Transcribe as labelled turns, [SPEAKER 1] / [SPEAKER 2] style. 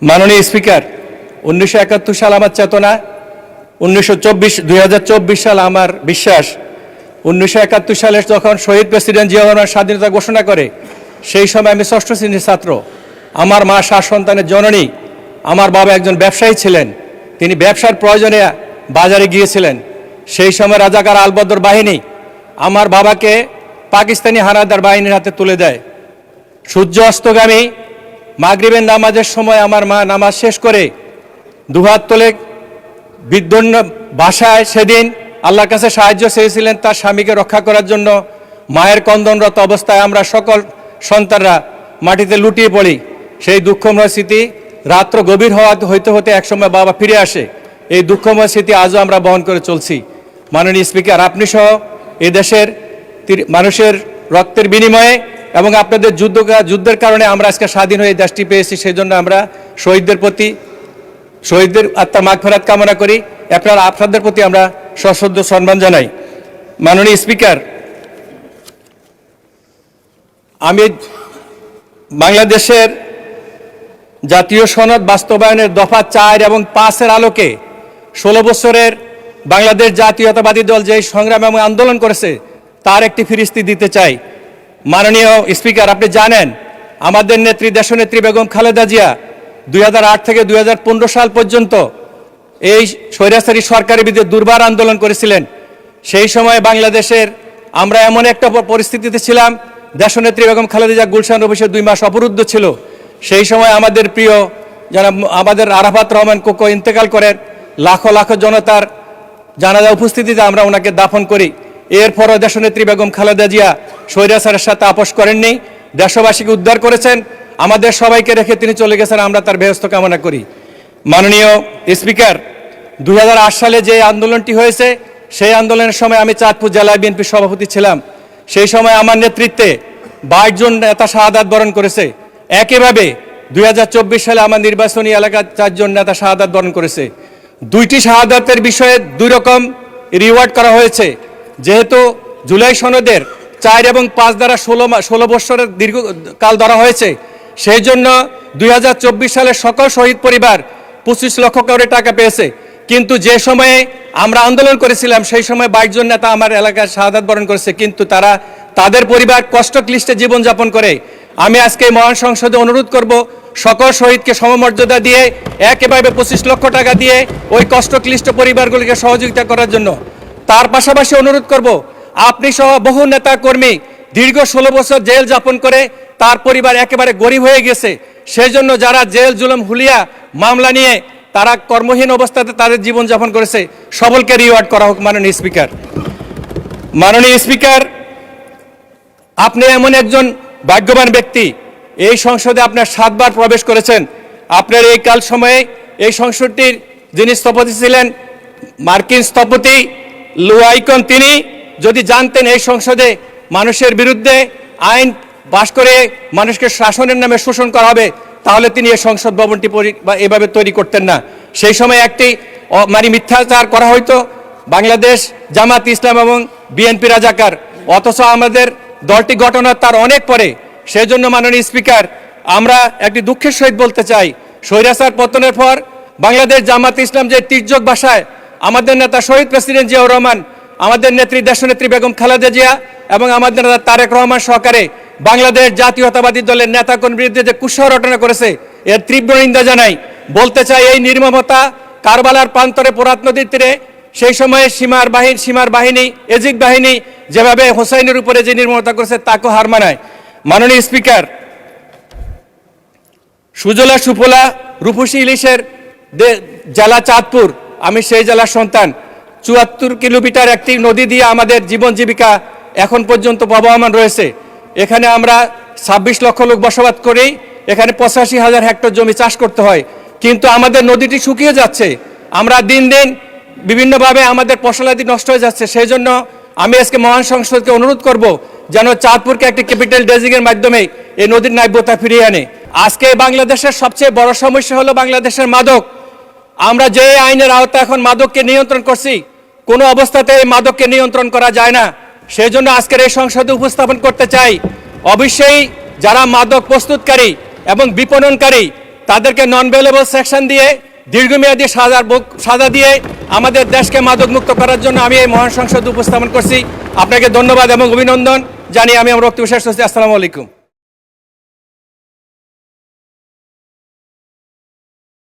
[SPEAKER 1] মাননীয় স্পিকার, 1971 সাল আমার চেতনা, 2024 সাল আমার বিশ্বাস। 1971 সালে যখন শহীদ প্রেসিডেন্ট জিয়া রহমান স্বাধীনতা ঘোষণা করে, সেই সময় আমি ষষ্ঠ শ্রেণীর ছাত্র। আমার মা 7 সন্তানের জননী। আমার বাবা একজন ব্যবসায়ী ছিলেন। তিনি ব্যবসার প্রয়োজনে বাজারে গিয়েছিলেন। সেই সময় রাজাকার আলবদর বাহিনী আমার বাবাকে পাকিস্তানি হানাদার বাহিনীর হাতে তুলে দেয়। সূর্য অস্তগামী মাগরিবের নামাজের সময় আমার মা নামাজ শেষ করে দুহাত তোলে বিদ্বন্ন ভাষায় সেদিন আল্লাহর কাছে সাহায্য চেয়েছিলেন তার স্বামীকে রক্ষা করার জন্য। মায়ের কন্দনরত অবস্থায় আমরা সকল সন্তানরা মাটিতে লুটিয়ে পড়ি। সেই দুঃখময় স্মৃতি রাত্র গভীর হইতে হতে একসময় বাবা ফিরে আসে। এই দুঃখময় স্মৃতি আজও আমরা বহন করে চলছি। মাননীয় স্পিকার, আপনি সহ এই দেশের মানুষের রক্তের বিনিময়ে এবং আপনাদের যুদ্ধের কারণে আমরা আজকে স্বাধীন হয়ে দেশটি পেয়েছি। সেই জন্য আমরা শহীদদের আত্মার মাগফিরাত কামনা করি। আপনাদের প্রতি আমরা সশ্রদ্ধ সম্মান জানাই। মাননীয় স্পিকার, আমি বাংলাদেশের জাতীয় সনদ বাস্তবায়নের দফা 4 এবং 5-এর আলোকে 16 বছরের বাংলাদেশ জাতীয়তাবাদী দল যে সংগ্রাম এবং আন্দোলন করেছে তার একটি ফিরিস্তি দিতে চাই। মাননীয় স্পিকার, আপনি জানেন আমাদের নেত্রী দেশনেত্রী বেগম খালেদা জিয়া 2008 থেকে 2015 সাল পর্যন্ত এই স্বৈরাচারী সরকারের বিরুদ্ধে দুর্বার আন্দোলন করেছিলেন। সেই সময় বাংলাদেশের আমরা এমন একটা পরিস্থিতিতে ছিলাম, দেশনেত্রী বেগম খালেদা জিয়া গুলশান অফিসে 2 মাস অবরুদ্ধ ছিল। সেই সময় আমাদের প্রিয় যারা আমাদের আরাফাত রহমান কোকো ইন্তেকাল করেন। লাখো লাখো জনতার জানাজা উপস্থিতিতে আমরা ওনাকে দাফন করি। এরপরও দেশনেত্রী বেগম খালেদা জিয়া স্বৈরাচারের সাথে আপোষ করেননি, দেশবাসীকে উদ্ধার করেছেন। আমাদের সবাইকে রেখে তিনি চলে গেছেন, আমরা তার বেহেশত কামনা করি। মাননীয় স্পিকার, 2008 সালে যে আন্দোলনটি হয়েছে সেই আন্দোলনের সময় আমি চাঁদপুর জেলা বিএনপির সভাপতি ছিলাম। সেই সময় আমার নেতৃত্বে 22 জন নেতা শাহাদাত বরণ করেছে। একইভাবে 2024 সালে আমার নির্বাচনী এলাকার 4 জন নেতা শাহাদাত বরণ করেছে। 2টি শাহাদাতের বিষয়ে 2 রকম রিওয়ার্ড করা হয়েছে। যেহেতু জুলাই সনদের 4 এবং 5 দ্বারা 16 বছরের দীর্ঘকাল ধরা হয়েছে, সেই জন্য 2024 সালে সকল শহীদ পরিবার 25 লক্ষ করে টাকা পেয়েছে। কিন্তু যে সময়ে আমরা আন্দোলন করেছিলাম সেই সময় 22 জন নেতা আমার এলাকায় শাহাদাত বরণ করেছে, কিন্তু তাদের পরিবার কষ্ট ক্লিষ্টে জীবনযাপন করে। আমি আজকে মহান সংসদে অনুরোধ করব সকল শহীদকে সমমর্যাদা দিয়ে একেবারে 25 লক্ষ টাকা দিয়ে ওই কষ্ট ক্লিষ্ট পরিবারগুলিকে সহযোগিতা করার জন্য। তার পাশাপাশি অনুরোধ করব আপনি সহ বহু নেতা কর্মী দীর্ঘ 16 বছর জেল যাপন করে তার পরিবার একেবারে গরিব হয়ে গেছে। সেই জন্য যারা জেল জুলুম হুলিয়া মামলা নিয়ে তারা কর্মহীন অবস্থাতে তাদের জীবনযাপন করেছে, সকলকে রিওয়ার্ড করা হোক। মাননীয় স্পিকার, আপনি এমন একজন ভাগ্যবান ব্যক্তি, এই সংসদে আপনার 7 বার প্রবেশ করেছেন। আপনার এই কাল সময়ে এই সংসদটির যিনি স্থপতি ছিলেন মার্কিন স্থপতি লু আইকন, তিনি যদি জানতেন এই সংসদে মানুষের বিরুদ্ধে আইন পাশ করে মানুষকে শাসনের নামে শোষণ করা হবে, তাহলে তিনি এই সংসদ ভবনটি এভাবে তৈরি করতেন না। সেই সময় একটি মিথ্যাচার করা হয়তো বাংলাদেশ জামাত ইসলাম এবং বিএনপি রাজাকার, অথচ আমাদের দলটি গঠনের তার অনেক পরে। সেই জন্য মাননীয় স্পিকার, আমরা একটি দুঃখের সহিত বলতে চাই, স্বৈরাচার পতনের পর বাংলাদেশ জামাত ইসলাম যে তির্যক ভাষায় আমাদের নেতা শহীদ প্রেসিডেন্ট জিয়াউর রহমান, আমাদের নেত্রী দেশনেত্রী বেগম খালেদা জিয়া এবং আমাদের নেতা তারেক রহমান সহকারে বাংলাদেশ জাতীয়তাবাদী দলের নেতাকর্মীর বিরুদ্ধে যে কুৎসা রটনা করেছে এর তীব্র নিন্দা জানাই। বলতে চাই এই নির্মমতা কারবালার প্রান্তরে ফোরাত নদীর তীরে সেই সময়ে সীমার বাহিনী এজিক বাহিনী যেভাবে হোসাইনের উপরে যে নির্মমতা করেছে তাকেও হার মানায়। মাননীয় স্পিকার, সুজলা সুফলা রূপসী ইলিশের জেলা চাঁদপুর, আমি সেই জেলার সন্তান। 74 কিলোমিটার একটি নদী দিয়ে আমাদের জীবন জীবিকা এখন পর্যন্ত প্রবহমান রয়েছে। এখানে আমরা 26 লক্ষ লোক বসবাস করি। এখানে 85,000 হেক্টর জমি চাষ করতে হয়, কিন্তু আমাদের নদীটি শুকিয়ে যাচ্ছে। আমরা দিন দিন বিভিন্নভাবে আমাদের ফসলাদি নষ্ট হয়ে যাচ্ছে। সেই জন্য আমি আজকে মহান সংসদকে অনুরোধ করব যেন চাঁদপুরকে একটি ক্যাপিটাল ডেজিংয়ের মাধ্যমে এই নদীর ন্যায্যতা ফিরিয়ে আনে। আজকে বাংলাদেশের সবচেয়ে বড় সমস্যা হলো বাংলাদেশের মাদক। আমরা যে আইনের আওতায় এখন মাদককে নিয়ন্ত্রণ করছি, কোনো অবস্থাতে এই মাদককে নিয়ন্ত্রণ করা যায় না। সেই জন্য আজকের এই সংসদে উপস্থাপন করতে চাই, অবশ্যই যারা মাদক প্রস্তুতকারী এবং বিপণনকারী তাদেরকে নন বেলেবল সেকশন দিয়ে দীর্ঘমেয়াদী সাজা দিয়ে আমাদের দেশকে মাদকমুক্ত করার জন্য আমি এই মহান সংসদ উপস্থাপন করছি। আপনাকে ধন্যবাদ এবং অভিনন্দন জানিয়ে আমি আমার বক্তব্য শেষ করছি। আসসালামু আলাইকুম।